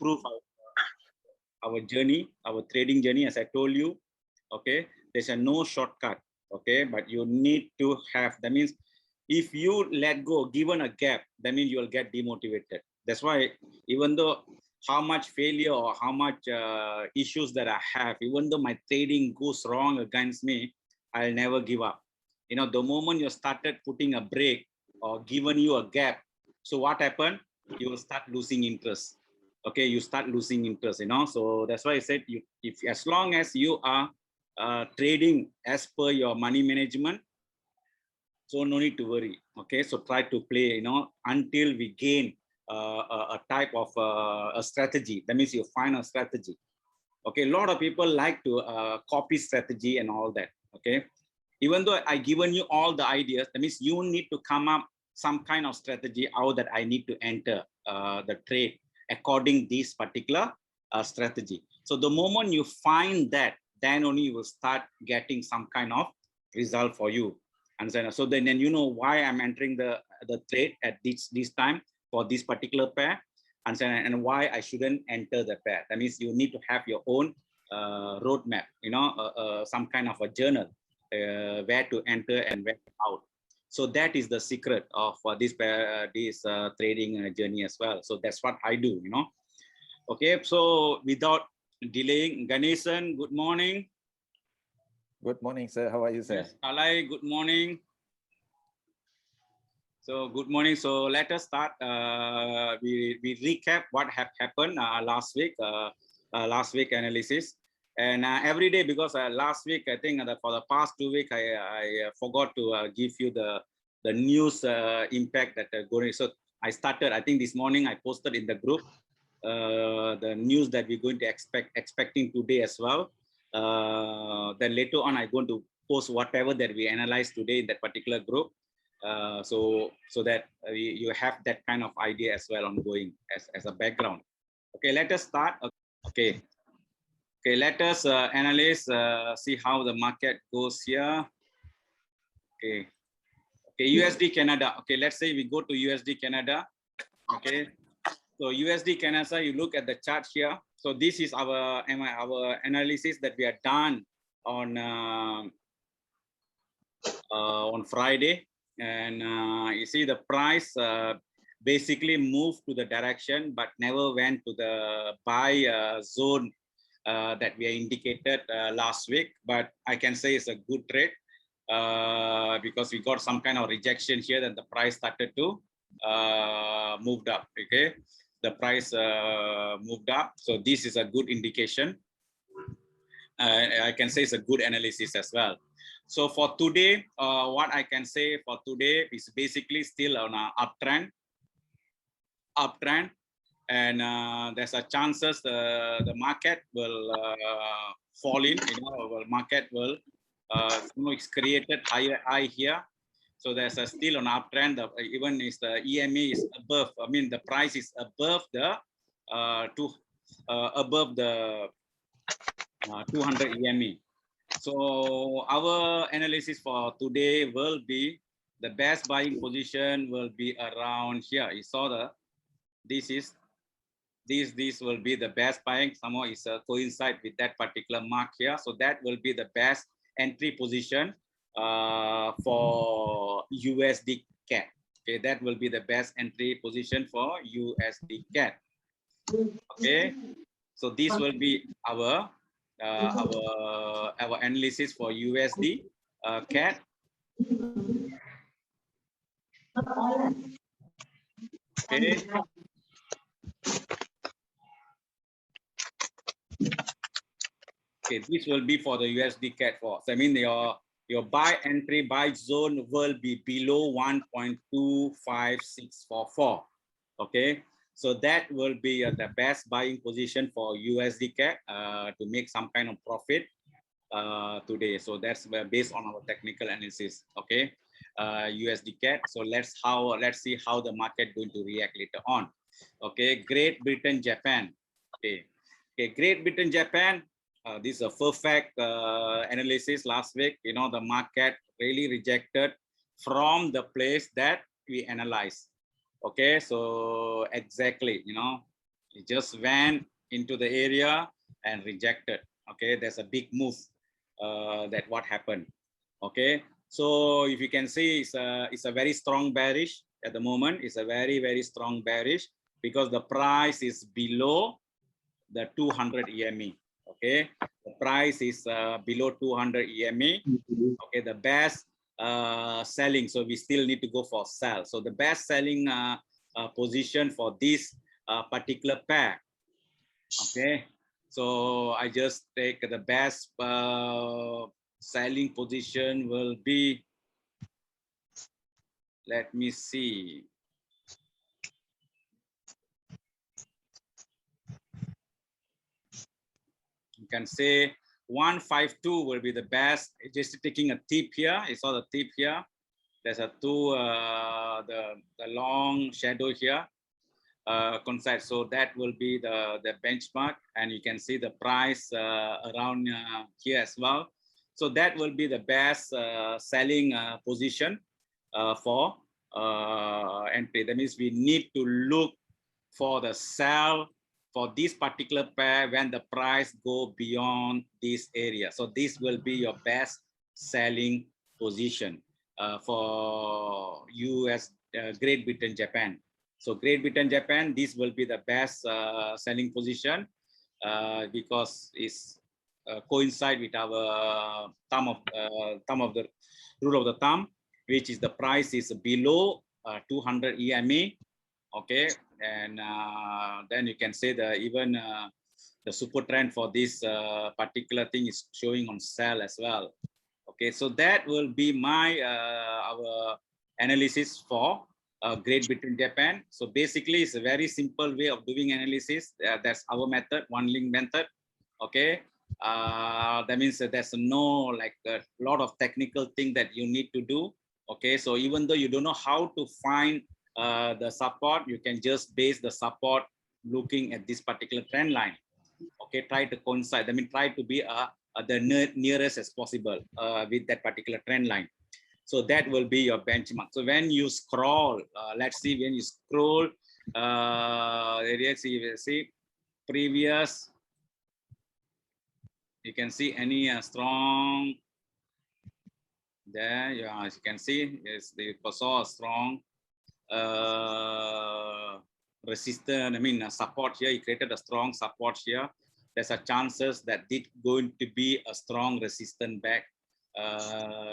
improve our journey, our trading journey, as I told you. Okay, there's no shortcut. Okay, but you need to have, that means if you let go, given a gap, that means you will get demotivated. That's why even though how much failure or how much issues that I have, even though my trading goes wrong against me, I'll never give up. You know, the moment you started putting a break or given you a gap, so what happened? You will start losing interest. Okay, you start losing interest, you know. So that's why I said, if as long as you are trading as per your money management, so no need to worry. Okay, so try to play, you know, until we gain a type of a strategy. That means you find a strategy. Okay, a lot of people like to copy strategy and all that. Okay, even though I given you all the ideas, that means you need to come up some kind of strategy how that I need to enter the trade according this particular strategy. So the moment you find that, then only you will start getting some kind of result for you. And so then you know why I'm entering the trade at this time for this particular pair, and why I shouldn't enter the pair. That means you need to have your own roadmap, you know, some kind of a journal where to enter and where to out. So that is the secret of this trading journey as well. So that's what I do, you know. Okay, so without delaying, Ganesan, good morning. Good morning, sir. How are you, sir? Yes, Alai, good morning. So good morning. So let us start. We recap what happened last week analysis. And every day, because last week, I think that for the past 2 weeks, I forgot to give you the news impact that going. So I started, I think this morning I posted in the group the news that we're going to expecting today as well. Then later on, I'm going to post whatever that we analyzed today in that particular group. So that you have that kind of idea as well ongoing as a background. Okay, let us start. Okay, let us analyze, see how the market goes here. Okay, USD Canada. Okay, let's say we go to USD Canada. Okay, so USD Canada, you look at the chart here. So this is our analysis that we are done on Friday. And you see the price basically moved to the direction but never went to the buy zone that we indicated last week. But I can say it's a good trade because we got some kind of rejection here, and the price started to moved up. Okay, the price moved up, so this is a good indication. I can say it's a good analysis as well. So for today, what I can say for today is basically still on an uptrend, and there's a chances the market will fall in. You know, market will it's created higher high here. So there's a still an uptrend. Even is the EMA is above. I mean, the price is above the above the 200 EMA. So our analysis for today will be the best buying position will be around here. You saw this will be the best buying. Somehow is coincide with that particular mark here. So that will be the best entry position for USD CAD. Okay, that will be the best entry position for USD CAD. Okay, so this will be our analysis for USD CAD. Okay. Okay, this will be for the USD CAD for. So I mean your buy zone will be below 1.25644. Okay, so that will be the best buying position for USD CAD to make some kind of profit today. So that's based on our technical analysis. Okay, USD CAD. So let's see how the market going to react later on. Okay, Great Britain, Japan. Okay, Great Britain, Japan. This is a perfect analysis last week. You know, the market really rejected from the place that we analyzed. Okay, so exactly, you know, It just went into the area and rejected. Okay, there's a big move that what happened. Okay, so if you can see, it's a very strong bearish at the moment. It's a very strong bearish because the price is below the 200 EME. Okay, the price is below 200 EME. Okay, the best selling, so we still need to go for sell. So the best selling position for this particular pair. Okay, so I just take the best selling position will be, let me see. You can say 152 will be the best. Just taking a tip here. You saw the tip here. There's a the long shadow here. Concept. So that will be the benchmark, and you can see the price around here as well. So that will be the best selling position for entry. That means we need to look for the sell for this particular pair when the price go beyond this area. So this will be your best selling position for US, Great Britain, Japan. So Great Britain, Japan, this will be the best selling position because it's coincide with our thumb of the rule of the thumb, which is the price is below 200 EMA. Okay, and then you can say even the super trend for this particular thing is showing on sell as well. Okay, so that will be my our analysis for Great Britain, Japan. So basically, it's a very simple way of doing analysis. That's our method, one link method. Okay, that means that there's no like a lot of technical thing that you need to do. Okay, so even though you don't know how to find the support, you can just base the support looking at this particular trend line. Okay, try to coincide. I mean, try to be the nearest as possible with that particular trend line. So that will be your benchmark. So when you scroll, let's see, when you scroll, see previous, you can see any strong, there, yeah, as you can see, is the saw a strong resistance, I mean support here. He created a strong support here. There's a chances that it going to be a strong resistance back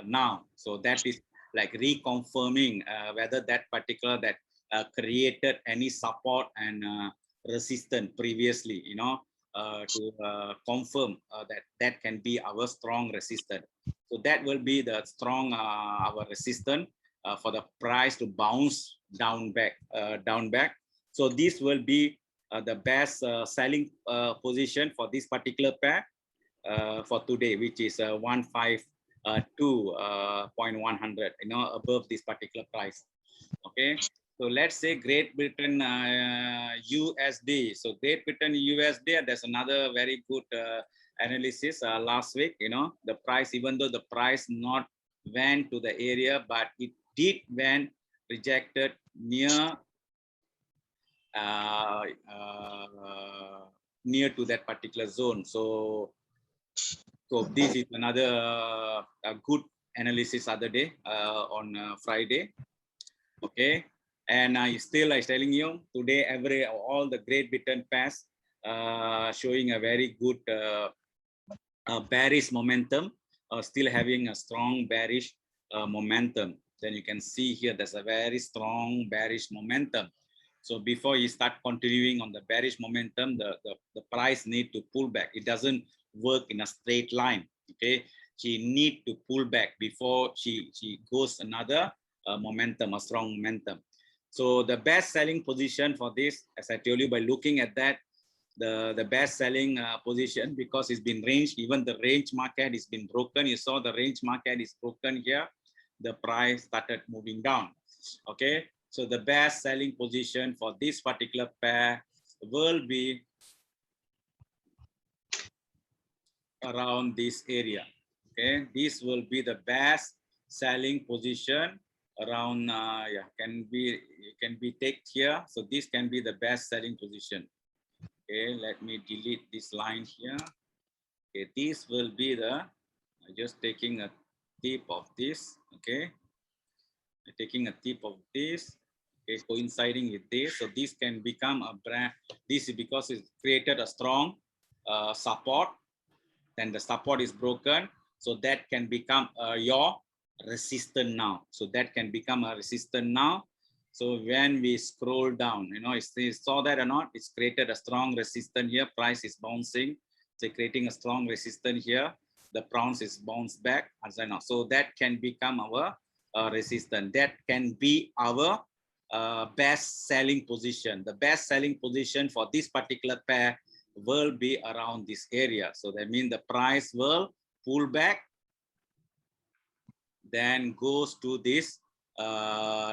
now. So that is like reconfirming whether that particular that created any support and resistance previously, you know, to confirm that that can be our strong resistance. So that will be the strong our resistance for the price to bounce down back. So this will be the best selling position for this particular pair for today, which is 152.100, you know, above this particular price. Okay, so let's say Great Britain USD. So Great Britain USD, there's another very good analysis last week. You know, the price, even though the price not went to the area, but it did went rejected near near to that particular zone. So this is another good analysis other day on Friday. Okay, and still I'm telling you today, all the Great Britain pairs showing a very good bearish momentum, still having a strong bearish momentum. Then you can see here there's a very strong bearish momentum. So before you start continuing on the bearish momentum, the price need to pull back. It doesn't work in a straight line. Okay, she need to pull back before she goes another momentum, a strong momentum. So the best selling position for this, as I told you, by looking at that, the best selling position, because it's been range, even the range market has been broken. You saw the range market is broken here. The price started moving down. Okay, so the best selling position for this particular pair will be around this area. Okay, this will be the best selling position around yeah, can be take here. So this can be the best selling position. Okay, let me delete this line here. Okay, this will be the, just taking a tip of this. Okay, taking a tip of this. Okay, coinciding with this, so this can become a brand. This is because it's created a strong support. Then the support is broken, so that can become your resistance now. So that can become a resistance now. So when we scroll down, you know, you saw that or not, it's created a strong resistance here. Price is bouncing, so creating a strong resistance here. The price is bounced back, as I know. So that can become our resistance. That can be our best selling position. The best selling position for this particular pair will be around this area. So that means the price will pull back, then goes to this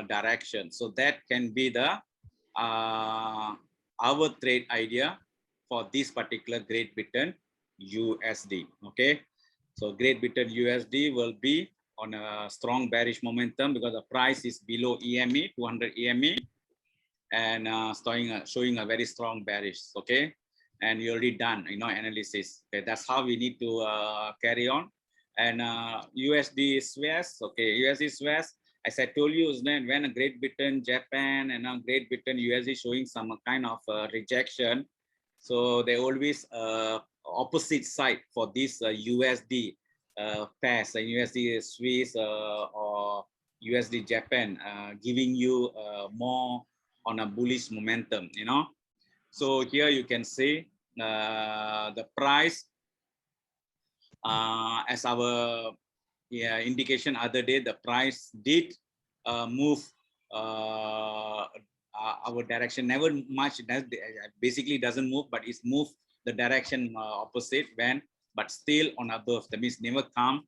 direction. So that can be the our trade idea for this particular Great Britain USD. Okay, so Great Britain USD will be on a strong bearish momentum because the price is below EME, 200 EME, and showing a very strong bearish. Okay, and you already done, you know, analysis. Okay, that's how we need to carry on. And USD Swiss. Okay, USD Swiss. As I told you, then when a Great Britain, Japan, and now Great Britain USD showing some kind of rejection, so they always opposite side for this USD pairs, USD Swiss or USD Japan, giving you more on a bullish momentum, you know. So here you can see the price as our indication other day, the price did move our direction, never much, basically doesn't move, but it's moved the direction opposite when, but still on above. That means never come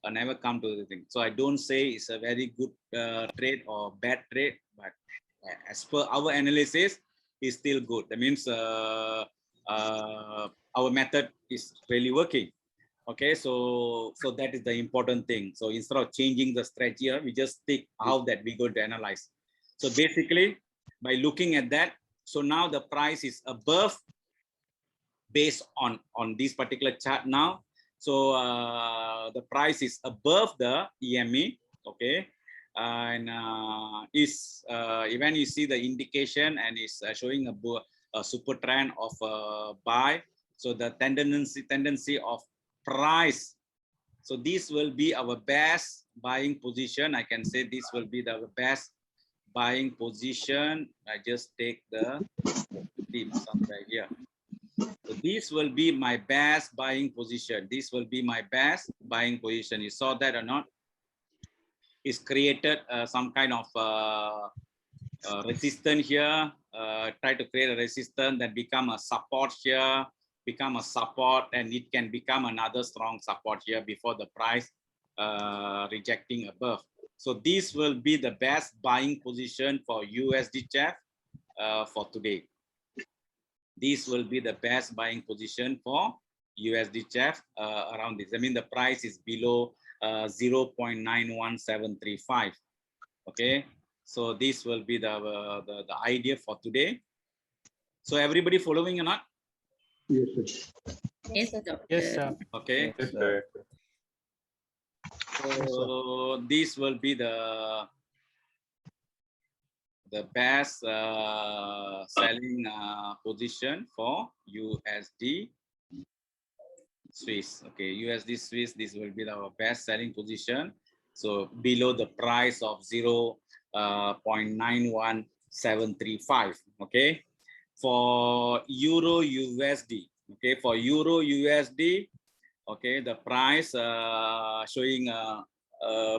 to the thing. So I don't say it's a very good trade or bad trade, but as per our analysis, is still good. That means our method is really working. Okay, so that is the important thing. So instead of changing the strategy, we just stick how that we go to analyze. So basically, by looking at that, so now the price is above based on this particular chart now. So the price is above the EME. Okay, and is when you see the indication and it's showing a super trend of buy. So the tendency of price. So this will be our best buying position. I can say this will be the best buying position. I just take the tip somewhere here. So this will be my best buying position. This will be my best buying position. You saw that or not? It's created some kind of resistance here. Try to create a resistance that become a support here, become a support, and it can become another strong support here before the price rejecting above. So this will be the best buying position for USD CHF for today. This will be the best buying position for USD CHF around this. I mean, the price is below 0.91735. Okay, so this will be the idea for today. So everybody following or not? Yes, sir. Yes, doctor. Yes, sir. Okay. Yes, sir. So this will be the best selling position for USD Swiss. Okay, USD Swiss, this will be our best selling position. So below the price of 0.91735. Okay, for Euro USD. Okay, for Euro USD. Okay, the price showing a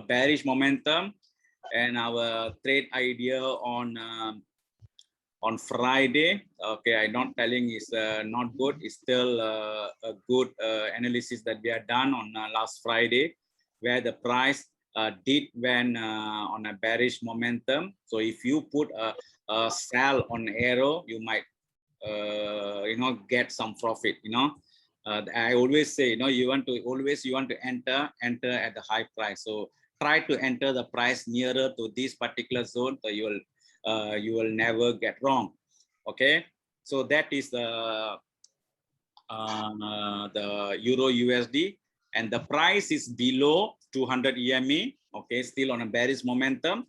bearish momentum, and our trade idea on Friday. Okay, I'm not telling it's not good. It's still a good analysis that we have done on last Friday, where the price did when on a bearish momentum. So if you put a sell on arrow, you might get some profit. I always say, you want to enter at the high price. So try to enter the price nearer to this particular zone, so you will never get wrong. Okay, So that is the Euro USD, and the price is below 200 EMA. Okay, still on a bearish momentum,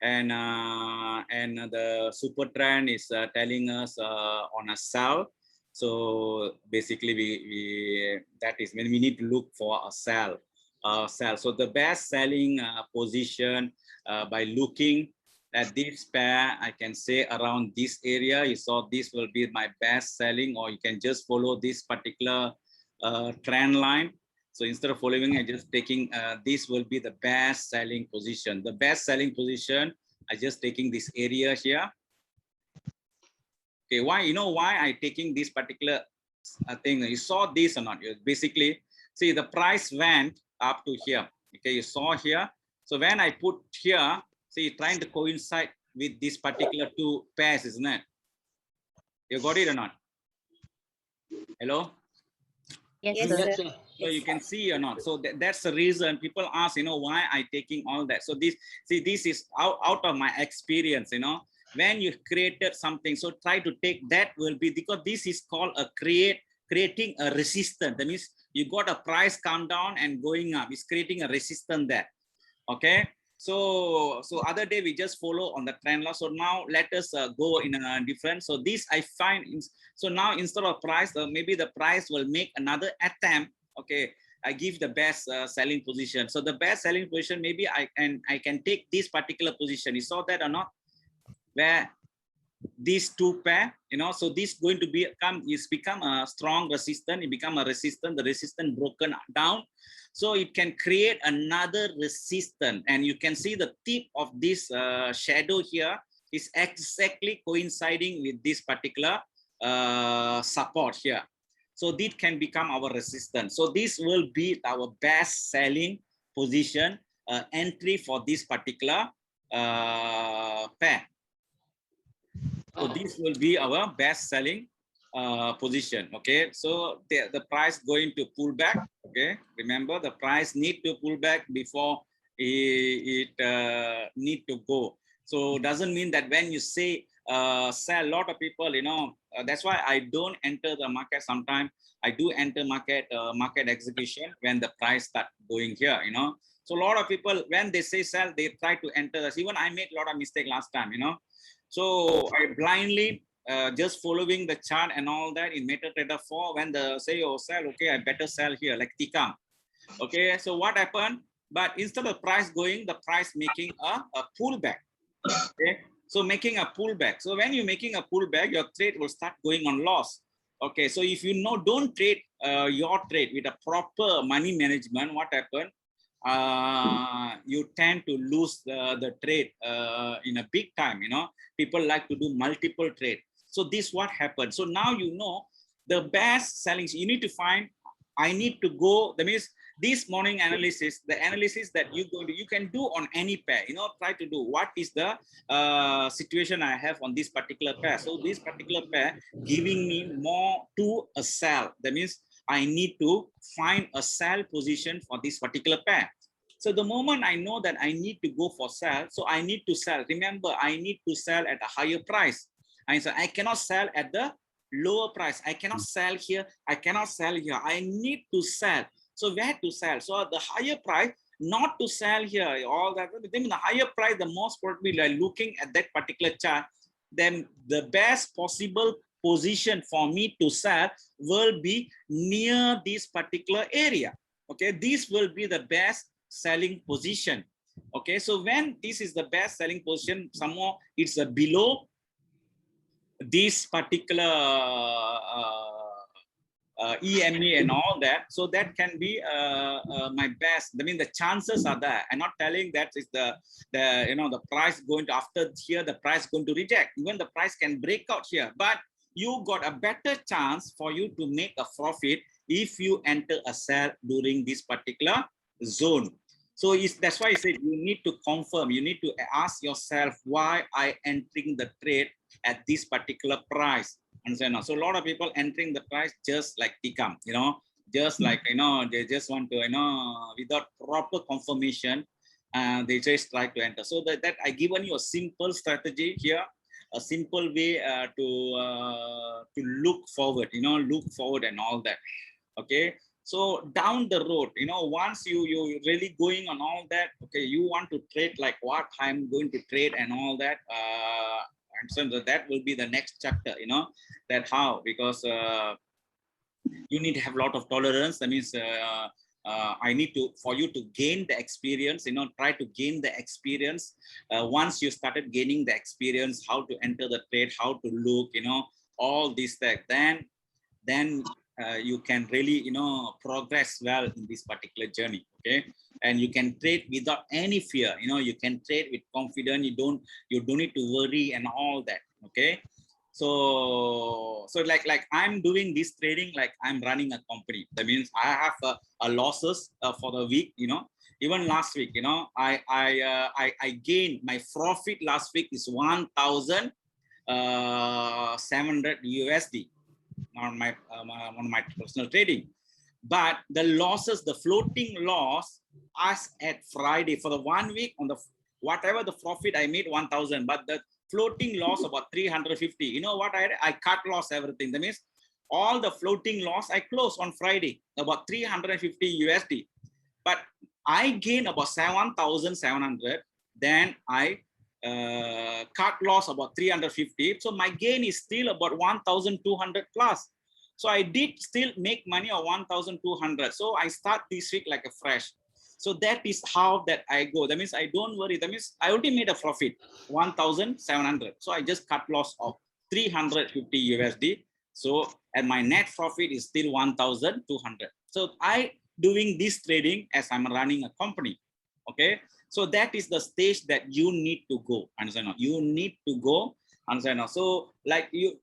and the super trend is telling us on a sell. So basically, we that is when we need to look for a sell. So the best selling position by looking at this pair, I can say around this area. You saw this will be my best selling, or you can just follow this particular trend line. So instead of following and just taking, this will be the best selling position. The best selling position, I just taking this area here. Okay, why, you know why I taking this particular thing? You saw this or not? Basically, see the price went up to here. Okay, you saw here. So when I put here, see, trying to coincide with this particular two pairs, isn't it? You got it or not? Hello? Yes, Yes, sir. sir. So you can see or not. So that's the reason people ask, you know, why I taking all that. So this, see, this is out of my experience, you know, when you created something. So try to take that will be, because this is called a creating a resistance. That means you got a price come down and going up. It's creating a resistance there. Okay. So other day we just follow on the trend line. So now let us go in a different. So this I find so now instead of price, maybe the price will make another attempt. Okay, I give the best selling position. So the best selling position, maybe I can take this particular position. You saw that or not? Where these two pair, you know, so this going to become a strong resistance. It become a resistance. The resistance broken down. So it can create another resistance, and you can see the tip of this shadow here is exactly coinciding with this particular support here. So this can become our resistance. So this will be our best selling position entry for this particular pair. So this will be our best selling position. Okay, so the price going to pull back. Okay, remember the price need to pull back before it need to go. So doesn't mean that when you say sell, a lot of people, you know, that's why I don't enter the market. Sometimes I do enter market execution when the price start going here, you know. So a lot of people, when they say sell, they try to enter this. Even I made a lot of mistake last time, you know. So I blindly just following the chart and all that in MetaTrader 4. When the say, oh, sell, okay, I better sell here like Tikam. Okay, so what happened? But instead of price going, the price making a pullback. Okay, so making a pullback. So when you're making a pullback, your trade will start going on loss. Okay, so if you know, don't trade your trade with a proper money management, what happened? You tend to lose the trade in a big time. You know, people like to do multiple trade. So this what happened. So now you know the best selling. You need to find. I need to go. That means this morning analysis, the analysis that you can do on any pair. You know, try to do what is the situation I have on this particular pair. So this particular pair giving me more to a sell. That means I need to find a sell position for this particular pair. So the moment I know that I need to go for sell, so I need to sell. Remember, I need to sell at a higher price. And so I cannot sell at the lower price. I cannot sell here. I cannot sell here. I need to sell. So where to sell? So the higher price, not to sell here. All that. Then the higher price, the most probably like looking at that particular chart, then the best possible position for me to sell will be near this particular area. Okay, this will be the best selling position. Okay, so when this is the best selling position, somehow it's below this particular EMA and all that, so that can be my best. I mean, the chances are there. I'm not telling that is the you know, the price going to, after here the price going to reject. Even the price can break out here, but you got a better chance for you to make a profit if you enter a sell during this particular zone. So that's why I said you need to confirm. You need to ask yourself, why I entering the trade at this particular price. And so a lot of people entering the price just like Tikam, you know, just like, you know, they just want to, you know, without proper confirmation, they just try to enter. So that I given you a simple strategy here. a simple way to look forward, look forward and all that. Okay, so down the road, once you really going on all that, okay, you want to trade like what I'm going to trade and all that, and so that will be the next chapter, that how, because you need to have a lot of tolerance. That means I need to, for you to gain the experience, try to gain the experience. Once you started gaining the experience, how to enter the trade, how to look, all these things, then you can really, progress well in this particular journey. Okay, and you can trade without any fear. You can trade with confidence. You don't need to worry and all that. Okay, so like I'm doing this trading like I'm running a company. That means I have a losses for the week. Even last week, I gained my profit last week is 1,700 USD on my personal trading. But the losses, the floating loss, as at Friday for the 1 week on the whatever the profit I made 1,000, but the floating loss about 350. You know what I cut loss everything. That means all the floating loss I closed on Friday about 350 USD, but I gain about 1,700. Then I cut loss about 350. So my gain is still about 1,200 plus. So I did still make money of 1,200. So I start this week like a fresh. So that is how that I go. That means I don't worry. That means I already made a profit 1,700. So I just cut loss of 350 USD. So and my net profit is still 1,200. So I doing this trading as I'm running a company. Okay, so that is the stage that you need to go. Understand? You need to go. Understand? So like you,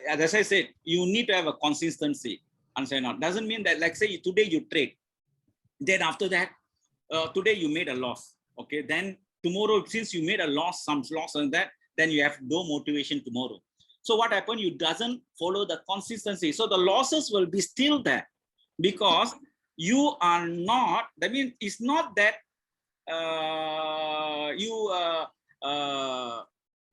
as I said, you need to have a consistency. Understand? Doesn't mean that like say today you trade, then after that today you made a loss. Okay, then tomorrow since you made a loss, some loss on that, then you have no motivation tomorrow. So what happened? You doesn't follow the consistency. So the losses will be still there because you are not. That means it's not that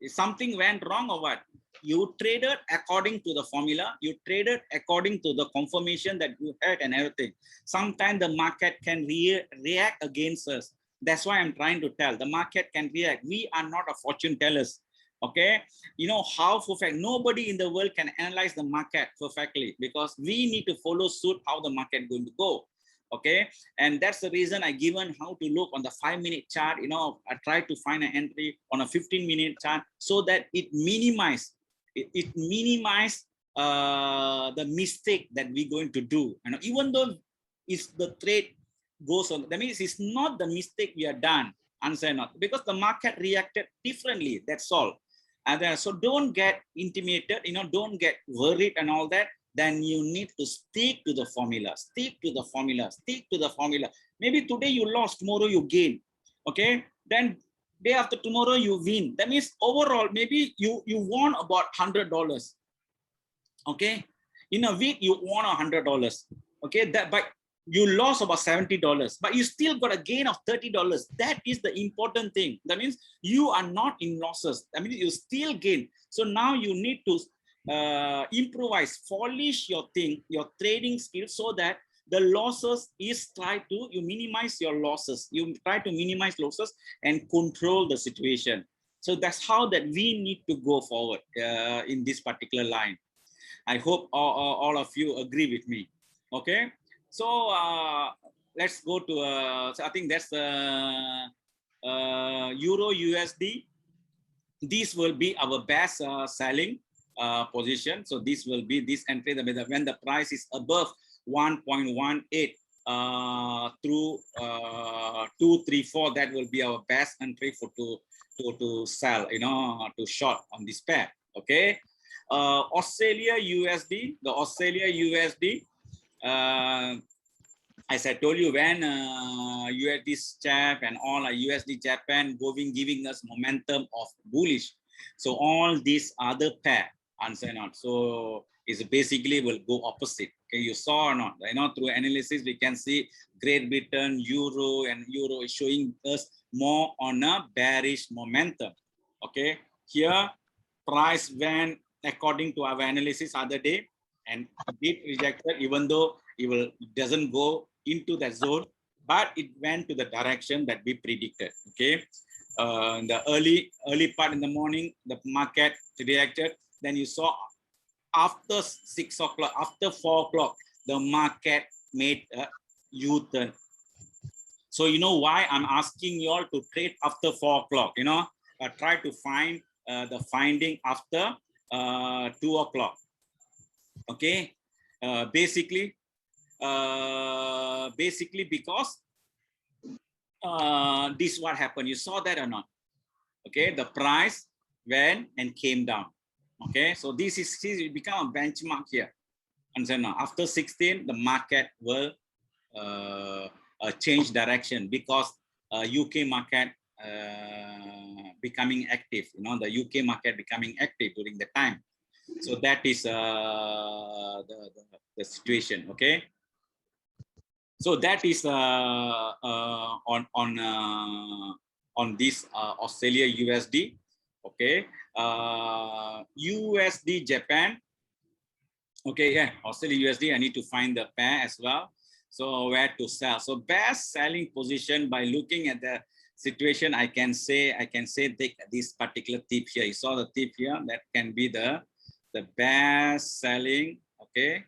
something went wrong or what. You traded according to the formula. You traded according to the confirmation that you had and everything. Sometimes the market can react against us. That's why I'm trying to tell. The market can react. We are not a fortune tellers. Okay, how perfect. Nobody in the world can analyze the market perfectly because we need to follow suit how the market is going to go. Okay, and that's the reason I given how to look on the 5-minute chart. I try to find an entry on a 15-minute chart so that it minimize the mistake that we're going to do. Even though if the trade goes on, that means it's not the mistake we are done. Answer not, because the market reacted differently. That's all. And then, so don't get intimidated. Don't get worried and all that. Then you need to stick to the formula, stick to the formula, stick to the formula. Maybe today you lost, tomorrow you gain. Okay, then day after tomorrow you win. That means overall maybe you won about $100. Okay, in a week you won $100. Okay, that but you lost about $70, but you still got a gain of $30. That is the important thing. That means you are not in losses. I mean, you still gain. So now you need to improvise, polish your trading skills so that the losses is you minimize your losses. You try to minimize losses and control the situation. So that's how that we need to go forward in this particular line. I hope all of you agree with me. Okay, so let's go to so I think that's Euro USD. This will be our best selling position. So this will be this entry when the price is above 1.18 through 234. That will be our best entry for to sell, to short on this pair. Okay, Australia USD, the Australia USD. As I told you, when USD CHF and all USD Japan giving us momentum of bullish. So all these other pair, answer not. So it's basically will go opposite. Okay, you saw or not? Through analysis we can see Great Britain, Euro is showing us more on a bearish momentum. Okay, here price went according to our analysis other day and did rejected, even though it doesn't go into that zone, but it went to the direction that we predicted. Okay, in the early part in the morning, the market reacted. Then you saw after 6 o'clock, after 4 o'clock, the market made a U-turn. So you know why I'm asking you all to trade after 4 o'clock. You know, try to find the finding after 2 o'clock. Okay, basically because this what happened. You saw that or not? Okay, the price went and came down. Okay, so this is become a benchmark here. And then after 16, the market will change direction because UK market becoming active. You know, the UK market becoming active during the time. So that is the situation. Okay. So that is on this Australia USD. Okay. USD Japan. Okay, yeah, Australia USD. I need to find the pair as well. So where to sell? So best selling position by looking at the situation. I can say take this particular tip here. You saw the tip here. That can be the best selling. Okay,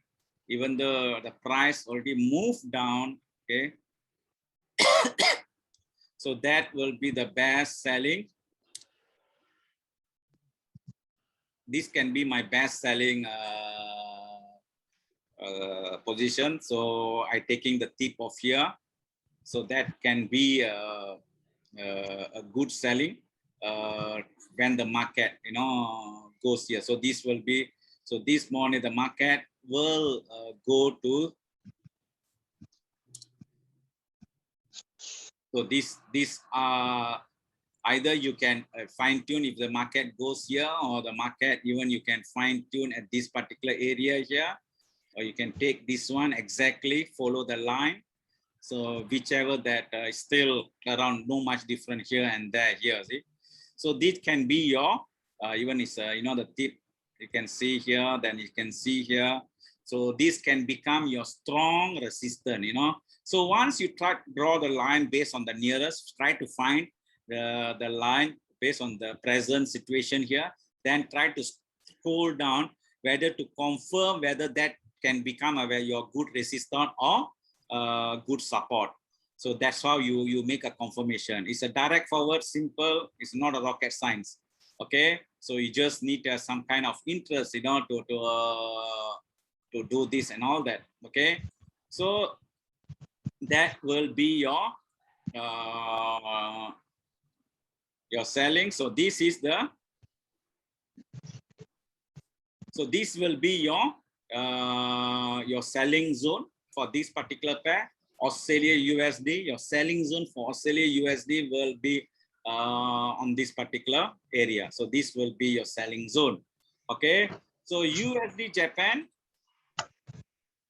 even though the price already moved down. Okay, so that will be the best selling. This can be my best selling position. So I taking the tip of here. So that can be a good selling when the market, you know, goes here. So this will be, so this morning the market will go to, so this either you can fine tune if the market goes here, or the market even you can fine tune at this particular area here, or you can take this one exactly, follow the line. So whichever that is still around, no much different here and there here, see. So this can be your, even is, you know, the tip, you can see here, then you can see here. So this can become your strong resistance, you know. So once you try to draw the line based on the nearest, try to find the line based on the present situation here, then try to scroll down whether to confirm whether that can become your good resistance or good support. So that's how you make a confirmation. It's a direct forward, simple. It's not a rocket science. Okay, so you just need some kind of interest, you know, to do this and all that. Okay, so that will be your selling. So this is the, so this will be your selling zone for this particular pair. Australia USD, your selling zone for Australia USD will be on this particular area. So this will be your selling zone. Okay, so USD Japan.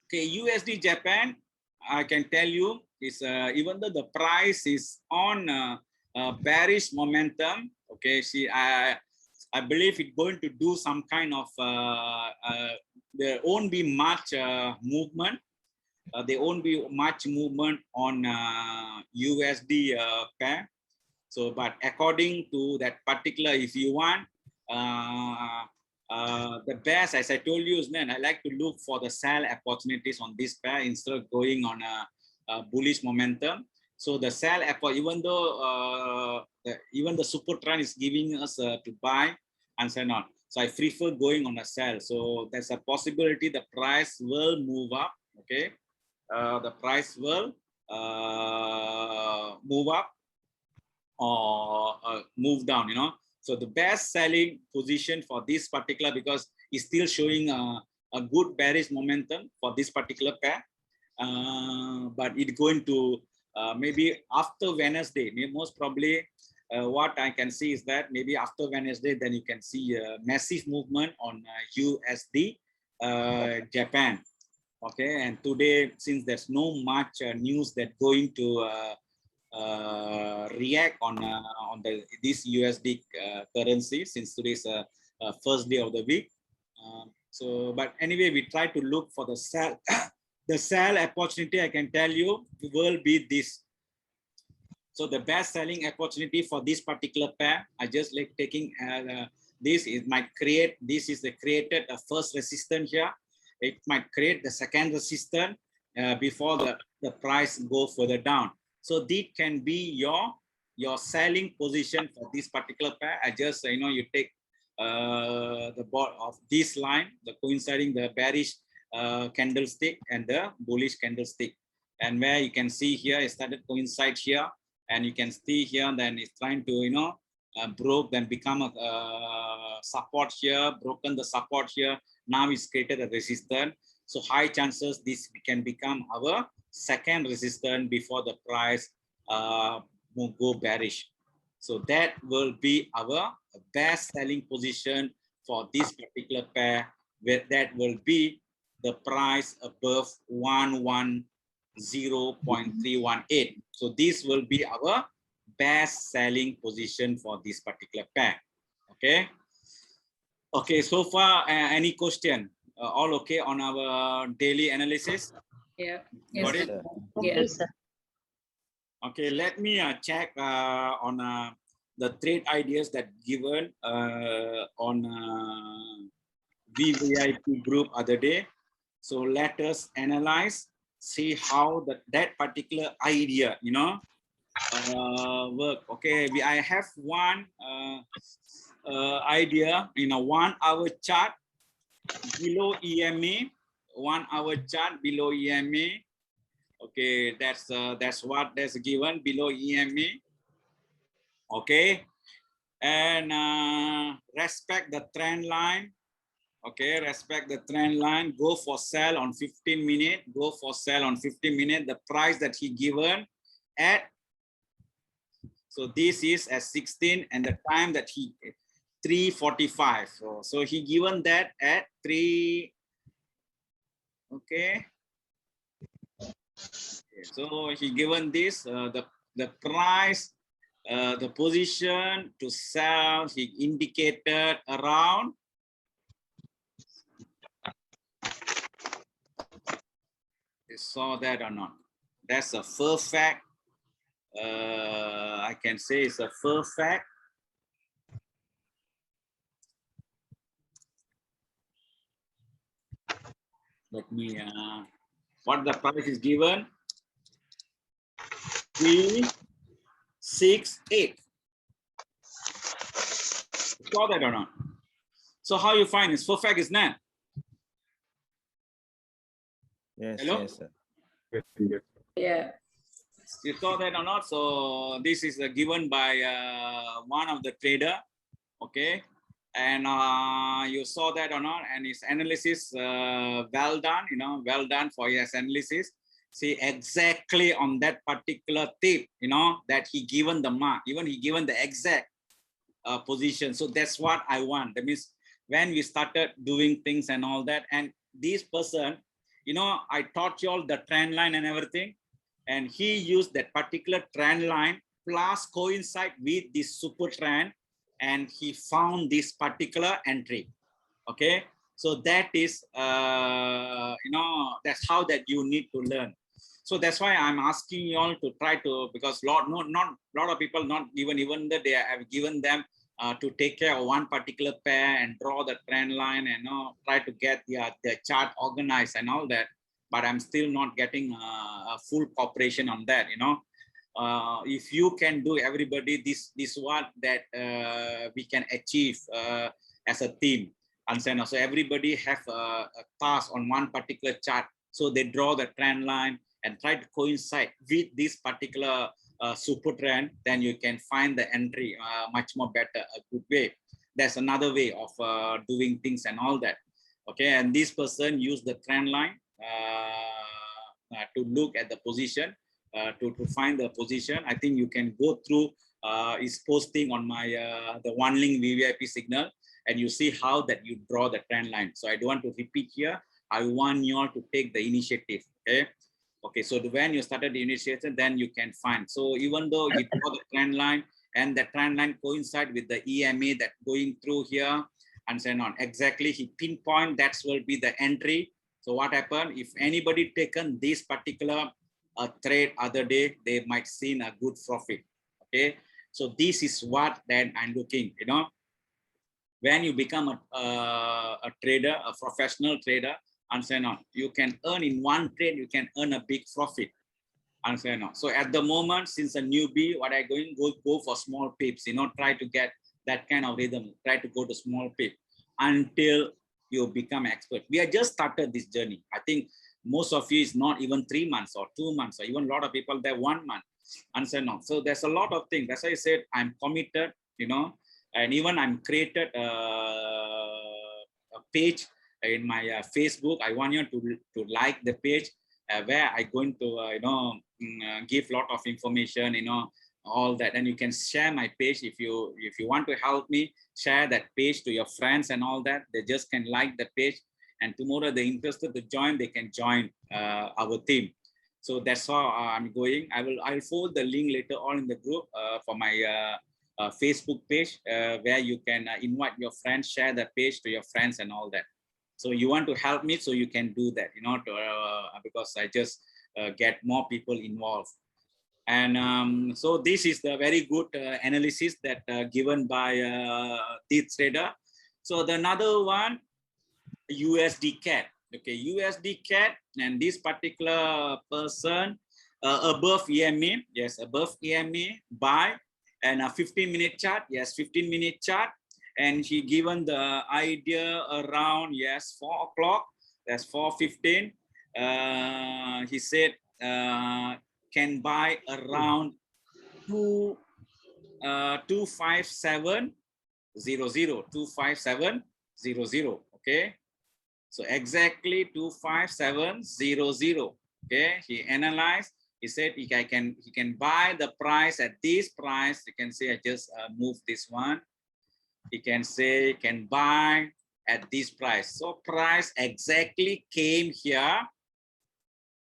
Okay, USD Japan, I can tell you is even though the price is on bearish momentum. Okay, see, I believe it's going to do some kind of there won't be much movement. There won't be much movement on USD pair. So, but according to that particular, if you want the best, as I told you, is then I like to look for the sell opportunities on this pair instead of going on a bullish momentum. So the sell even though even the super trend is giving us to buy and so on. So I prefer going on a sell. So there's a possibility the price will move up. Okay, the price will move up or move down, you know. So the best selling position for this particular, because it's still showing a good bearish momentum for this particular pair, but it's going to maybe after Wednesday, most probably what I can see is that maybe after Wednesday, then you can see a massive movement on USD Japan. Okay, and today, since there's no much news that going to react on this USD currency, since today's first day of the week. So, but anyway, we try to look for the sell. The sell opportunity, I can tell you, will be this. So the best selling opportunity for this particular pair, I just like taking this. It might create, this is the created a first resistance here. It might create the second resistance before the price go further down. So this can be your selling position for this particular pair. I just, you take the board of this line, the coinciding the bearish candlestick and the bullish candlestick, and where you can see here it started coincide here, and you can see here then it's trying to broke, then become a support here, broken the support here, now it's created a resistance. So high chances this can become our second resistance before the price will go bearish. So that will be our best selling position for this particular pair, where that will be the price above 110.318. So this will be our best selling position for this particular pair. Okay. Okay. So far, any question? All okay on our daily analysis? Yeah. Got Yes. it? Yes. Okay, let me check on the trade ideas that given on VVIP group other day. So let us analyze, see how that particular idea, work. Okay, I have one idea in a 1 hour chart below EMA, 1 hour chart below EMA. Okay, that's what that's given below EMA. Okay, and respect the trend line. Okay, respect the trend line. Go for sell on 15 minutes. Go for sell on 15 minutes. The price that he given at. So this is at 16, and the time that he 3:45. So he given that at 3. Okay. So he given this the price, the position to sell. He indicated around. You saw that or not? That's a perfect. I can say it's a perfect. Let me. What the price is given? 368. Saw that or not? So how you find it's perfect, isn't it? Yes, Hello? yes, sir. Yeah. You saw that or not? So this is given by one of the trader, okay, and you saw that or not? And his analysis well done, well done for his analysis. See exactly on that particular tip, that he given the mark, even he given the exact position. So that's what I want. That means when we started doing things and all that, and this person, I taught you all the trend line and everything, and he used that particular trend line plus coincide with this super trend, and he found this particular entry. Okay, so that is that's how that you need to learn. So that's why I'm asking you all to try to, because not lot of people not even that they have given them to take care of one particular pair and draw the trend line and try to get the chart organized and all that, but I'm still not getting a full cooperation on that. If you can do, everybody, this what that we can achieve as a team. Understand? So everybody have a task on one particular chart, so they draw the trend line and try to coincide with this particular super trend, then you can find the entry much more better, a good way. That's another way of doing things and all that. Okay, and this person used the trend line to look at the position, to find the position. I think you can go through his posting on my the OneLink VVIP signal, and you see how that you draw the trend line. So I don't want to repeat here. I want you all to take the initiative. Okay. Okay, so when you started the initiation, then you can find. So even though you draw the trend line and the trend line coincide with the EMA that going through here, and so on. Exactly, he pinpoint that will be the entry. So what happened, if anybody taken this particular trade other day, they might see a good profit. Okay, so this is what then I'm looking, you know, when you become a trader, a professional trader, and so on, you can earn in one trade, you can earn a big profit. And so on. So at the moment, since a newbie, what I going go for small pips, you know, try to get that kind of rhythm, try to go to small pip until you become expert. We have just started this journey. I think most of you is not even 3 months or 2 months, or even a lot of people there 1 month, and so on. So there's a lot of things. That's why I said I'm committed, you know, and even I'm created a page in my Facebook. I want you to like the page where I going to you know, give a lot of information, you know, all that. And you can share my page if you want to help me, share that page to your friends and all that. They just can like the page, and tomorrow they're interested to join, they can join our team. So that's how I'm going. I'll forward the link later on in the group for my Facebook page where you can invite your friends, share the page to your friends and all that. So you want to help me, so you can do that, you know, because I just get more people involved. And so this is the very good analysis that given by TheTrader. So the another one, USD CAD. Okay, USD CAD, and this particular person above EMA, yes, above EMA, buy, and a 15-minute chart, yes, 15-minute chart. And he given the idea around, yes, 4 o'clock, that's 4:15. He said can buy around 25700, 25700. Okay, so exactly 25700. Okay, he analyzed. He said he can buy the price at this price. You can say I just move this one. He can say can buy at this price. So price exactly came here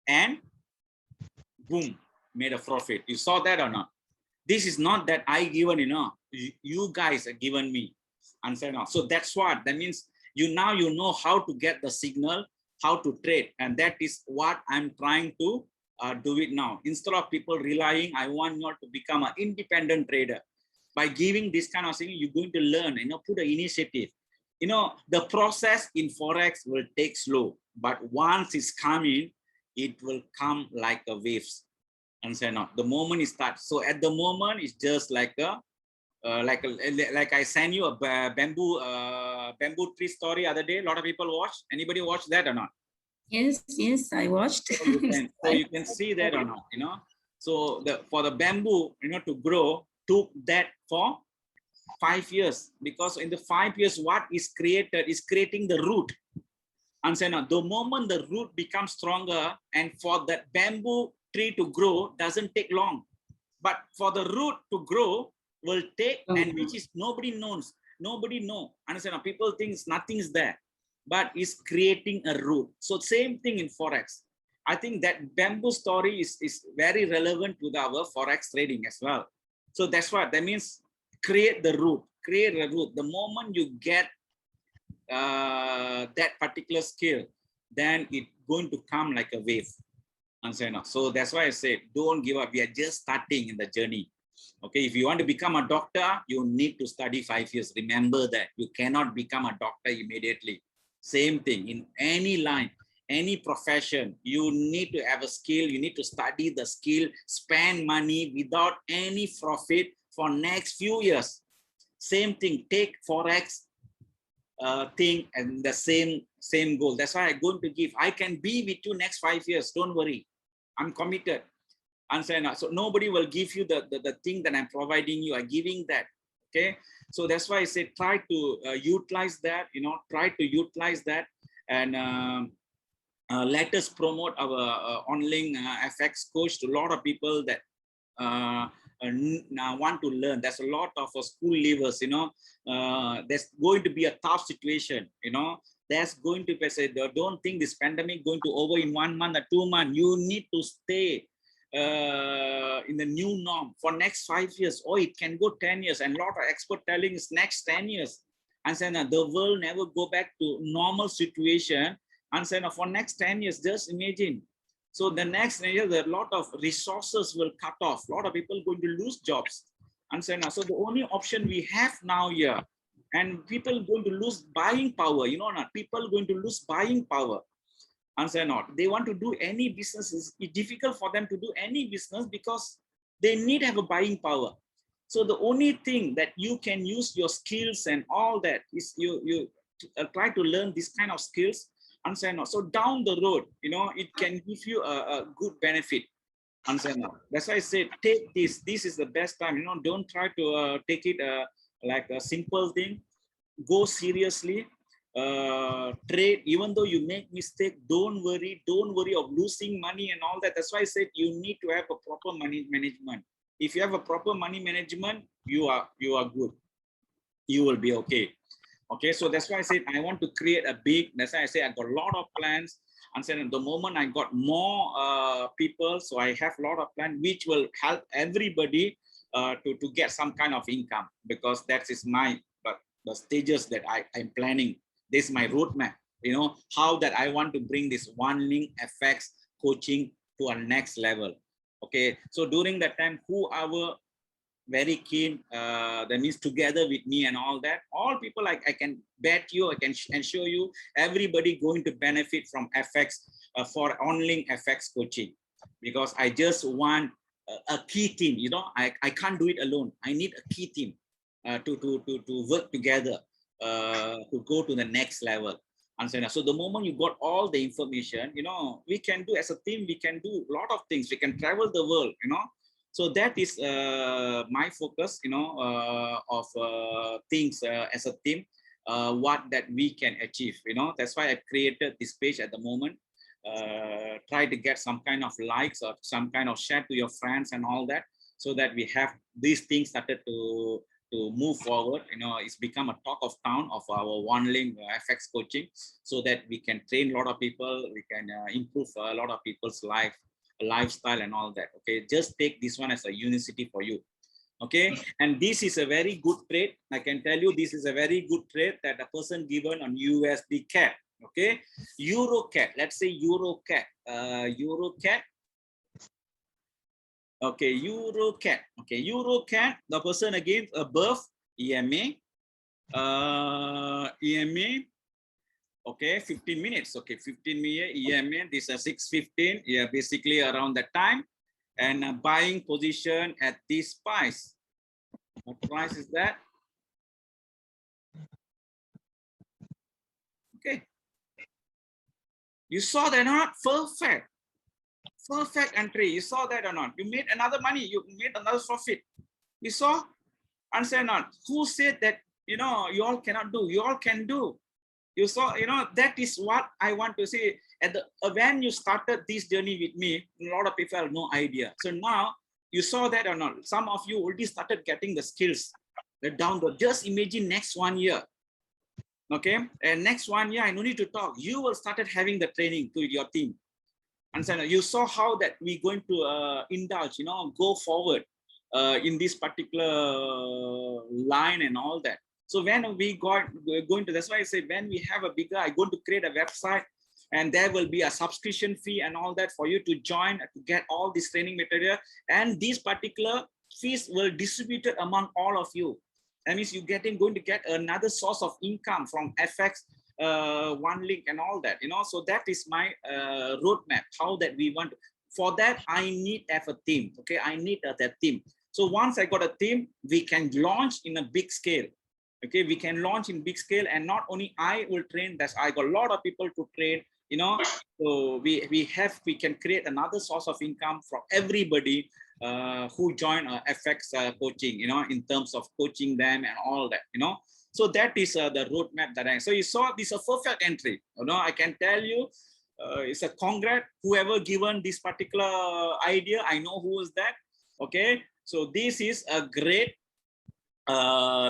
and boom, made a profit. You saw that or not? This is not that I given, you know, you guys are given me. And so on. So that's what that means. You now you know how to get the signal, how to trade, and that is what I'm trying to do it now. Instead of people relying, I want you to become an independent trader. By giving this kind of thing, you're going to learn, you know, put an initiative. You know, the process in Forex will take slow, but once it's coming, it will come like a waves. And so on. The moment it starts. So at the moment, it's just like a like I sent you a bamboo tree story other day. A lot of people watch. Anybody watch that or not? Yes, I watched. So you can see that or not, you know. So for the bamboo, you know, to grow took that for 5 years, because in the 5 years, what is created is creating the root. And so now, the moment the root becomes stronger, and for that bamboo tree to grow doesn't take long, but for the root to grow will take, and which is nobody knows, understand? People think nothing's there, but it's creating a root. So same thing in Forex. I think that bamboo story is very relevant to our Forex trading as well. So that's what that means. Create the root. The moment you get that particular skill, then it's going to come like a wave. And so that's why I say don't give up. We are just starting in the journey. Okay, if you want to become a doctor, you need to study 5 years. Remember that you cannot become a doctor immediately. Same thing in any line, any profession. You need to have a skill. You need to study the skill, spend money without any profit for next few years. Same thing. Take Forex thing and the same goal. That's why I'm going to give. I can be with you next 5 years. Don't worry. I'm committed. So nobody will give you the thing that I'm providing you. I'm giving that. Okay. So that's why I say try to utilize that. You know, try to utilize that, and let us promote our online FX coach to a lot of people that want to learn. There's a lot of school leavers. You know, there's going to be a tough situation. You know, there's going to be, say, don't think this pandemic going to over in 1 month or 2 months. You need to stay in the new norm for next 5 years, or it can go 10 years. And a lot of experts telling us next 10 years. and say the world never go back to normal situation, and say for next 10 years, just imagine. So the next year, there are a lot of resources will cut off. A lot of people going to lose jobs. And so the only option we have now here, and people going to lose buying power, you know, not people going to lose buying power. And say not, they want to do any businesses. It's difficult for them to do any business because they need to have a buying power. So the only thing that you can use your skills and all that is you try to learn this kind of skills. And say no. So down the road, you know, it can give you a good benefit. And say no. That's why I said, take this. This is the best time. You know, don't try to take it like a simple thing. Go seriously. Trade. Even though you make mistake, don't worry. Don't worry of losing money and all that. That's why I said you need to have a proper money management. If you have a proper money management, you are good. You will be okay. Okay, so that's why I said I want to create a big. That's why I say I got a lot of plans. And then the moment I got more people, so I have a lot of plans which will help everybody to get some kind of income, because that is my the stages that I'm planning. This is my roadmap. You know how that I want to bring this OneLink FX coaching to a next level. Okay, so during that time, whoever very keen, that means together with me and all that, all people I can bet you, I can ensure you, everybody going to benefit from FX for OneLink FX coaching, because I just want a key team. You know, I can't do it alone. I need a key team to work together to go to the next level. And so the moment you got all the information, you know, we can do as a team, we can do a lot of things. We can travel the world, you know. So that is my focus, you know, of things as a team, what that we can achieve, you know. That's why I created this page at the moment. Try to get some kind of likes or some kind of share to your friends and all that, so that we have these things started to move forward. You know, it's become a talk of town of our OneLink FX coaching, so that we can train a lot of people, we can improve a lot of people's lifestyle and all that. Okay, just take this one as a university for you. Okay, and this is a very good trade. I can tell you, this is a very good trade that a person given on USD CAD. Okay, Euro CAD. Let's say Euro CAD. Euro CAD. Okay, Euro CAD. Okay, Euro CAD. The person again above EMA. EMA. Okay, 15 minutes. Okay, 15 minutes EMA. This is 6:15. Yeah, basically around that time. And buying position at this price. What price is that? Okay. You saw that or not? Perfect. Perfect entry. You saw that or not? You made another money. You made another profit. You saw? Answer not. Who said that, you know, you all cannot do? You all can do. You saw, you know, that is what I want to say. At the when you started this journey with me, a lot of people have no idea. So now you saw that or not? Some of you already started getting the skills. The download. Just imagine next 1 year. Okay, and next 1 year, I no need to talk. You will started having the training to your team. And so you saw how that we're going to indulge, you know, go forward in this particular line and all that. So when we're going to, that's why I say when we have a bigger, I'm going to create a website, and there will be a subscription fee and all that for you to join to get all this training material. And these particular fees will distribute it among all of you. That means you're going to get another source of income from FX, OneLink and all that, you know. So that is my roadmap, how that we want. For that, I need to have a team. Okay, I need that team. So once I got a team, we can launch in a big scale. Okay, we can launch in big scale, and not only I will train, that's I got a lot of people to train, you know. So we can create another source of income for everybody who join FX coaching, you know, in terms of coaching them and all that, you know. So that is the roadmap that so you saw this a perfect entry, you know. I can tell you, it's a congrats whoever given this particular idea. I know who is that. Okay, so this is a great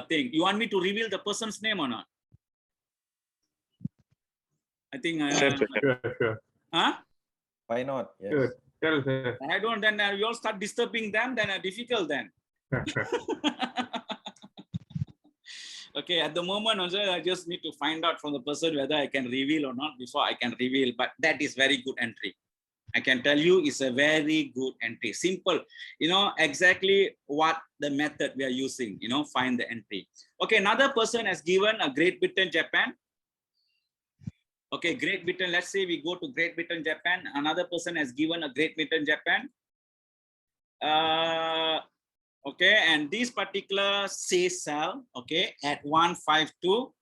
thing. You want me to reveal the person's name or not? I think Sure. huh? Why not? Yes. Sure. Tell, sir. I don't, then you all start disturbing them, then difficult then. Okay, at the moment also, I just need to find out from the person whether I can reveal or not before I can reveal. But that is very good entry. I can tell you it's a very good entry. Simple, you know, exactly what the method we are using, you know, find the entry. Okay, another person has given a Great Britain, Japan. Okay, Great Britain, let's say we go to Great Britain, Japan. Another person has given a Great Britain, Japan. Okay, and this particular say sell, okay, at 152.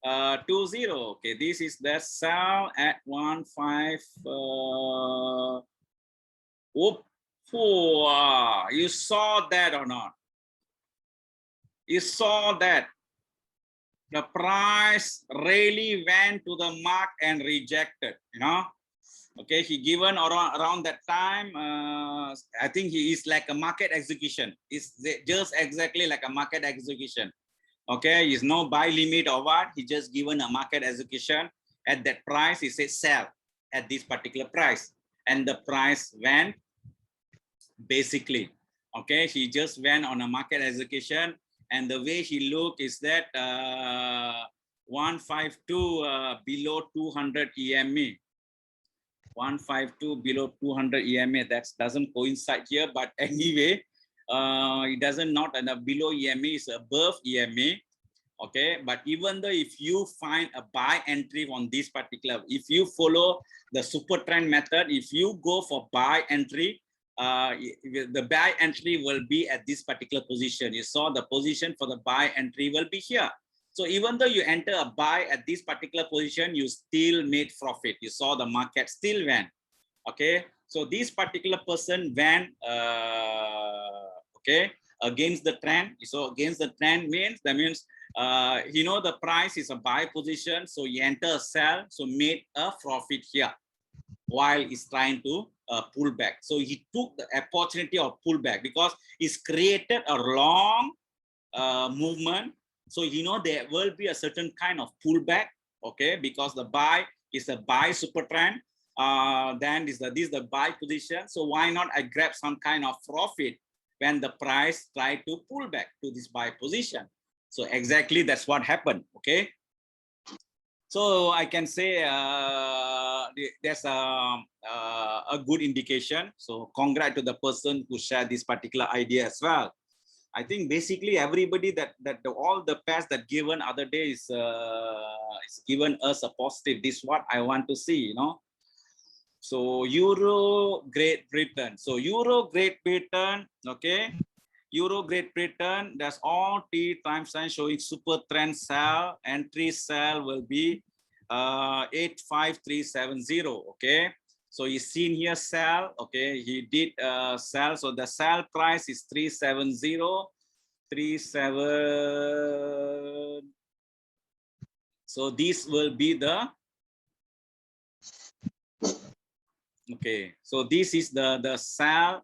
20. Okay, this is the sell at 15. You saw that or not? You saw that the price really went to the mark and rejected, you know. Okay, he given around that time. I think he is like a market execution. It's just exactly like a market execution. Okay, is no buy limit or what, he just given a market execution at that price. He said sell at this particular price, and the price went basically. Okay, he just went on a market execution, and the way he look is that 152 below 200 EMA. 152 below 200 EMA, that doesn't coincide here, but anyway, it doesn't not below EMA, is above EMA. Okay, but even though if you find a buy entry on this particular, if you follow the super trend method, if you go for buy entry, the buy entry will be at this particular position. You saw the position for the buy entry will be here. So even though you enter a buy at this particular position, you still made profit. You saw the market still went. Okay, so this particular person went okay, against the trend. So against the trend means, that means you know, the price is a buy position, so you enter a sell, so made a profit here while it's trying to pull back. So he took the opportunity of pullback because it's created a long movement. So you know there will be a certain kind of pullback, okay, because the buy is a buy super trend. Then this is the buy position. So why not I grab some kind of profit when the price try to pull back to this buy position? So exactly that's what happened. Okay. So I can say there's a good indication. So congrats to the person who shared this particular idea as well. I think basically everybody all the pairs that given other day is given us a positive. This is what I want to see, you know. So Euro, Great Britain. So Euro, Great Britain, okay. Euro, Great Britain, that's all T time sign showing super trend sell. Entry sell will be 85370. Okay, so you seen here sell. Okay, he did sell. So the sell price is 37037. So this will be the okay. So this is the sell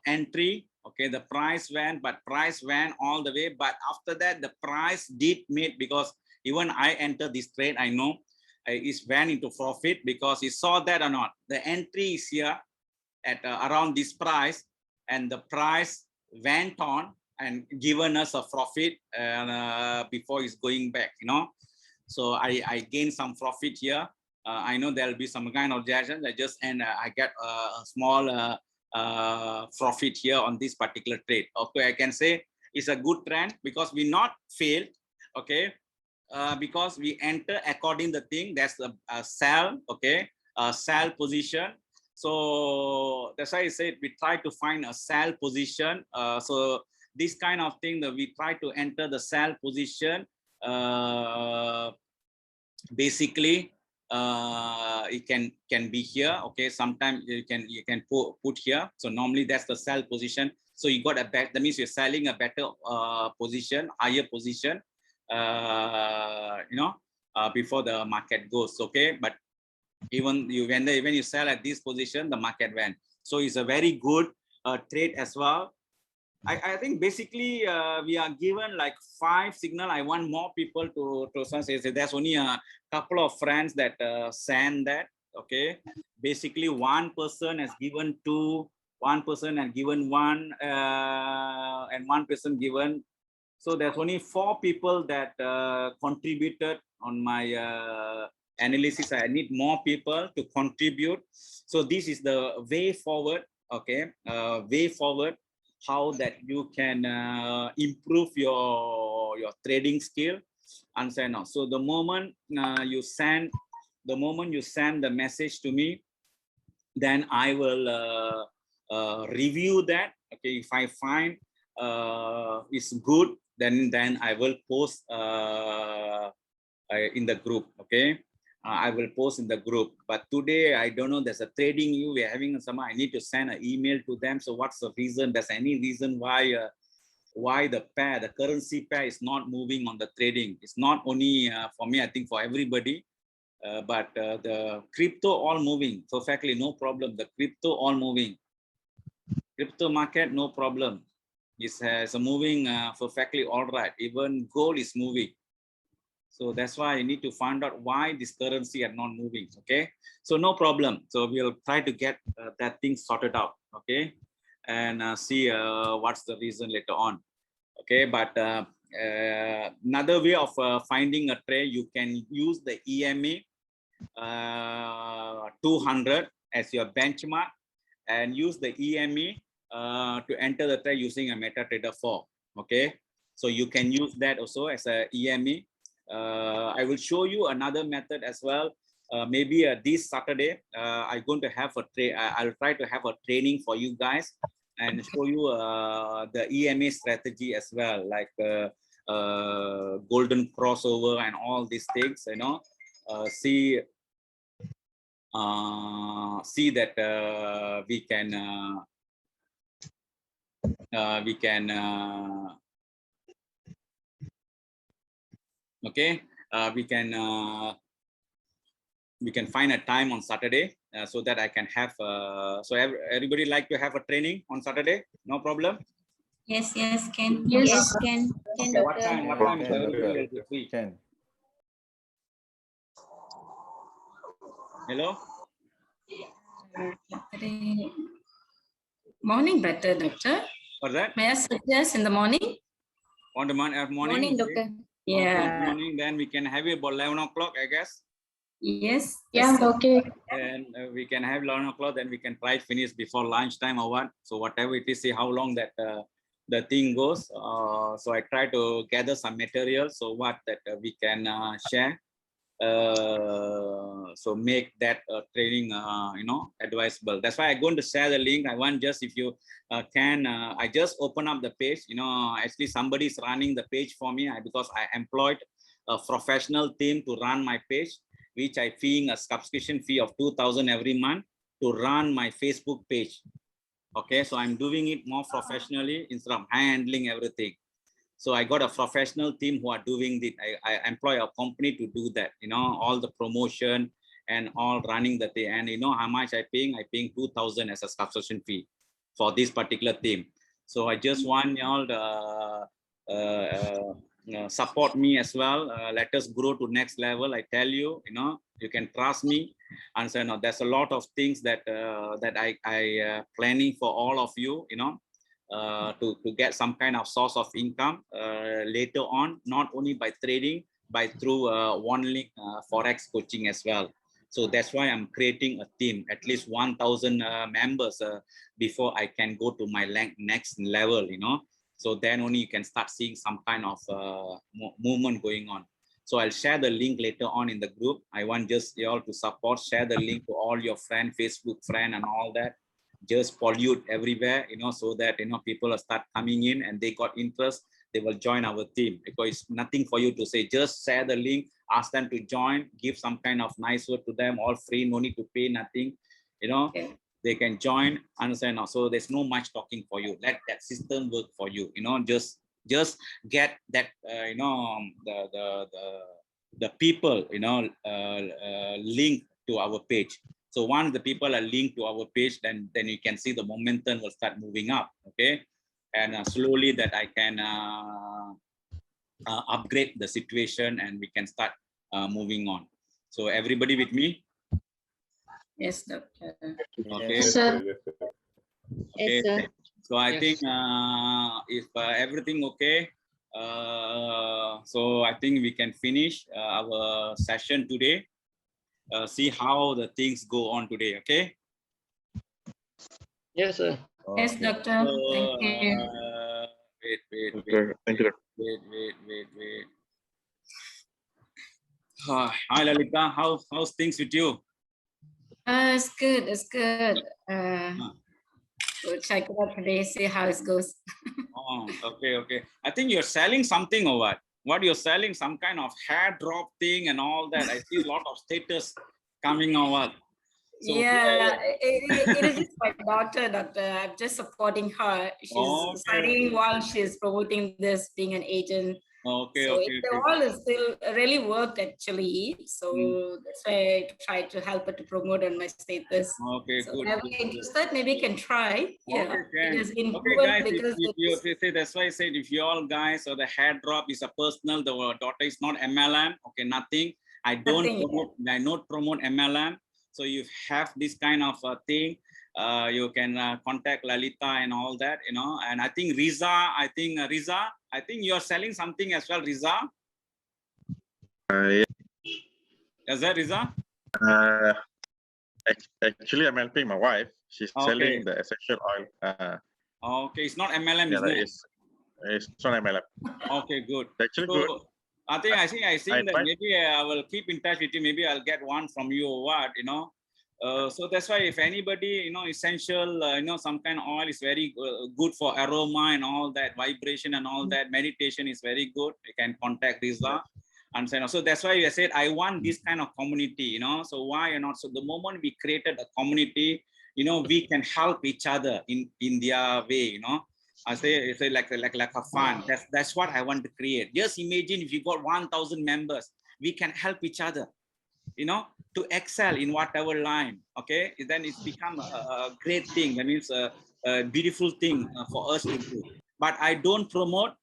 entry. Okay, the price went, but price went all the way. But after that, the price did meet, because even I entered this trade, I know it went into profit because you saw that or not. The entry is here at around this price, and the price went on and given us a profit before it's going back, you know. So I gained some profit here. I know there'll be some kind of reaction. I get a small profit here on this particular trade. Okay, I can say it's a good trend because we not failed. Okay, because we enter according the thing, that's a sell. Okay, sell position. So that's why I said we try to find a sell position. So this kind of thing that we try to enter the sell position. Basically it can be here. Okay, sometimes you can put here. So normally that's the sell position. So you got a bet, that means you're selling a better position, higher position, you know, before the market goes. Okay, but even when you sell at this position, the market went. So it's a very good trade as well. I think basically we are given like 5 signal. I want more people to say there's only a couple of friends that send that. Okay, basically one person has given 2, one person has given 1, and one person given So there's only 4 people that contributed on my analysis. I need more people to contribute. So this is the way forward. Okay, way forward, how that you can improve your trading skill. And so now, so the moment you send the message to me, then I will review that. Okay, if I find it's good, then I will post in the group. Okay, I will post in the group. But today I don't know, there's a trading you we're having some, I need to send an email to them. So what's the reason? There's any reason why the pair, the currency pair is not moving on the trading? It's not only for me, I think for everybody. But the crypto all moving perfectly, no problem. The crypto all moving. Crypto market, no problem. It's moving perfectly all right. Even gold is moving. So that's why I need to find out why this currency are not moving. Okay, so no problem. So we'll try to get that thing sorted out. Okay, and see what's the reason later on. Okay, but another way of finding a trade, you can use the EMA 200 as your benchmark and use the EMA to enter the trade using a MetaTrader 4. Okay, so you can use that also as a EMA. I will show you another method as well. Maybe this Saturday I'm going to have a I'll try to have a training for you guys and show you the EMA strategy as well, like golden crossover and all these things, you know. See that we can okay, we can find a time on Saturday so that I can have so everybody like to have a training on Saturday, no problem. Yes, yes, can. Yes, can Okay, what time is Can, everybody doctor. will be free? Can. Hello. Saturday. Morning better, doctor. For that May I suggest in the morning? on the morning, morning, okay. doctor. Okay, Yeah. morning, then we can have it about 11 o'clock, I guess. Yes. Yeah, okay. Then we can have 11 o'clock, then we can try to finish before lunchtime or what. So whatever it is, see how long that the thing goes. So I try to gather some material so what that we can share. So make that training you know, advisable. That's why I'm going to share the link. I want just if you can I just open up the page, you know. Actually somebody is running the page for me because I employed a professional team to run my page, which I paying a subscription fee of 2,000 every month to run my Facebook page. Okay, so I'm doing it more professionally instead of handling everything. So I got a professional team who are doing it. I employ a company to do that, you know, all the promotion and all running the thing. And you know how much I paying? I paying 2,000 as a subscription fee for this particular team. So I just want y'all to support me as well. Let us grow to next level. I tell you, you know, you can trust me. And so no, there's a lot of things that that I planning for all of you, you know. To get some kind of source of income later on, not only by trading, but through OneLink Forex coaching as well. So that's why I'm creating a team, at least 1,000 members before I can go to my next level, you know. So then only you can start seeing some kind of movement going on. So I'll share the link later on in the group. I want just you all to support, share the link to all your friends, Facebook friend and all that. Just pollute everywhere, you know, so that, you know, people will start coming in and they got interest, they will join our team. Because it's nothing for you to say, just share the link, ask them to join, give some kind of nice word to them, all free, no need to pay nothing, you know. Okay. They can join, understand. So there's no much talking for you. Let that system work for you, you know. Just get that you know, the people, you know, link to our page. So once the people are linked to our page, then you can see the momentum will start moving up. Okay, and slowly that I can upgrade the situation and we can start moving on. So everybody with me? Yes, doctor. Okay. Yes, sir. Yes, sir. Okay. Yes, sir. So I Yes. think if everything okay, So I think we can finish our session today. See how the things go on today. Okay. Yes, sir. Yes, Okay. doctor. So, Thank you. wait. Thank you. Wait. Hi Lalita, how's things with you? It's good. It's good. Ah. We'll check it out today, see how it goes. Oh, okay. I think you're selling something or what? What you're selling? Some kind of hair drop thing and all that. I see a lot of status coming or what? So Yeah, it is just my daughter, doctor. I'm just supporting her. She's studying okay. while she's promoting this, being an agent. Okay, So okay. it all is still really worked actually. So that's why I try to help her to promote on my status. Okay, So good. whenever you're interested, maybe you can try. Yeah, Okay, it can. has been Okay, proven guys, because if you say that's why I said if you all guys or the hair drop is a personal, the daughter is not MLM. Okay, nothing. I don't Nothing, yeah. promote. I not promote MLM. So you have this kind of thing. You can contact Lalita and all that, you know. And I think Riza. I think you are selling something as well, Riza. Is that Riza? Actually, I'm helping my wife. She's Okay. selling the essential oil. Okay, it's not MLM, Yeah, isn't it? it's not MLM. Okay, good. Actually, So good. I think that tried- maybe I will keep in touch with you. Maybe I'll get one from you or what, you know. So that's why if anybody, you know, essential, you know, some kind of oil is very good for aroma and all that, vibration and all that. Meditation is very good. You can contact Riza. And so that's why I said I want this kind of community, you know. So why or not? So the moment we created a community, you know, we can help each other in their way, you know. I say like a fun. That's what I want to create. Just imagine if you got 1,000 members, we can help each other, you know, to excel in whatever line. Okay, then it's become a great thing. That means a beautiful thing for us to do. But I don't promote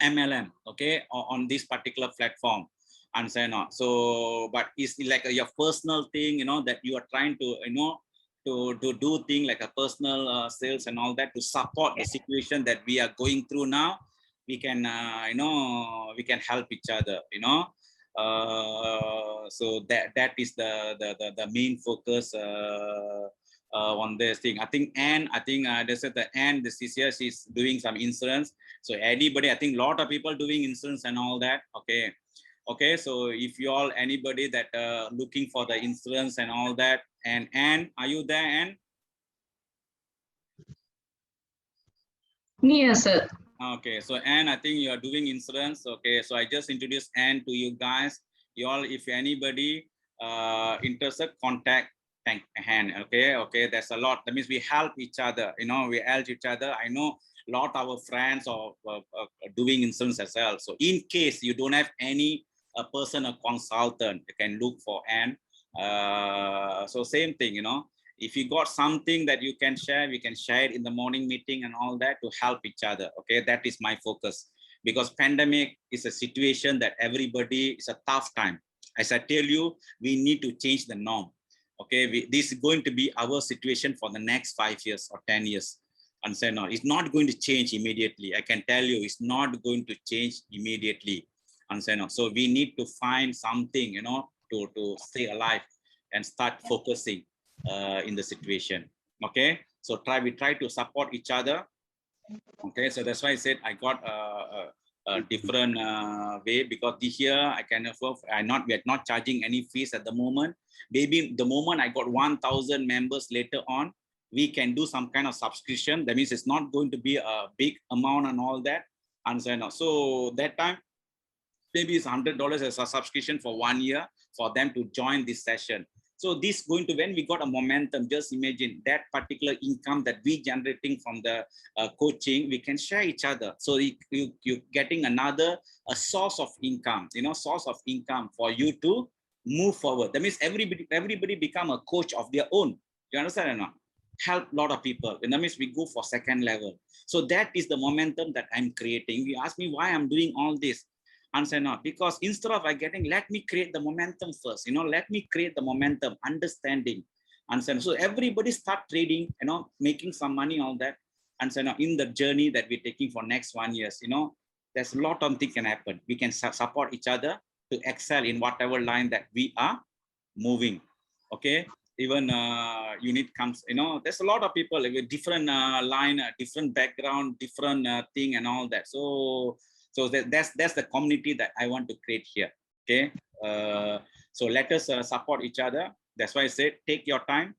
MLM, okay, on this particular platform. And so, but it's like your personal thing, you know, that you are trying to, you know, to do thing like a personal sales and all that to support the situation that we are going through now. We can, you know, we can help each other, you know. So that is the main focus on this thing. I think they said the Anne this year she's doing some insurance. So anybody, I think a lot of people doing insurance and all that. Okay. So if you all anybody that looking for the insurance and all that, and Anne, are you there, Anne? Yes, sir. Okay, so Anne, I think you are doing insurance. Okay, so I just introduced Anne to you guys. You all, if anybody interested, contact Anne. Okay, there's a lot. That means we help each other. You know, we help each other. I know a lot of our friends are doing insurance as well. So in case you don't have any person or consultant, you can look for Anne. So same thing, you know. If you got something that you can share, we can share it in the morning meeting and all that to help each other. Okay, that is my focus, because pandemic is a situation that everybody is a tough time. As I tell you, we need to change the norm. Okay, this is going to be our situation for the next 5 years or 10 years. And say no, it's not going to change immediately. I can tell you, it's not going to change immediately. And say no, so we need to find something, you know, to stay alive and start focusing in the situation. Okay, so we try to support each other. Okay, so that's why I said I got a different way, because this year I can afford, we are not charging any fees at the moment. Maybe the moment I got 1,000 members later on, we can do some kind of subscription. That means it's not going to be a big amount and all that. And so that time maybe it's $100 as a subscription for 1 year for them to join this session. So this going to, when we got a momentum, just imagine that particular income that we generating from the coaching, we can share each other. So you getting a source of income, you know, source of income for you to move forward. That means everybody become a coach of their own. You understand or not? Help a lot of people. And that means we go for second level. So that is the momentum that I'm creating. You ask me why I'm doing all this. Answer not, because instead of getting, let me create the momentum first, you know, let me create the momentum, understanding. Answer. So everybody start trading, you know, making some money, all that. Answer now in the journey that we're taking for next 1 year, you know, there's a lot of things can happen. We can support each other to excel in whatever line that we are moving. Okay. Even unit comes, there's a lot of people with different line, different background, different thing and all that. So that's the community that I want to create here. Okay. So let us support each other. That's why I said, take your time.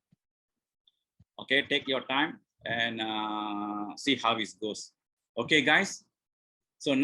Okay, take your time and see how it goes. Okay, guys.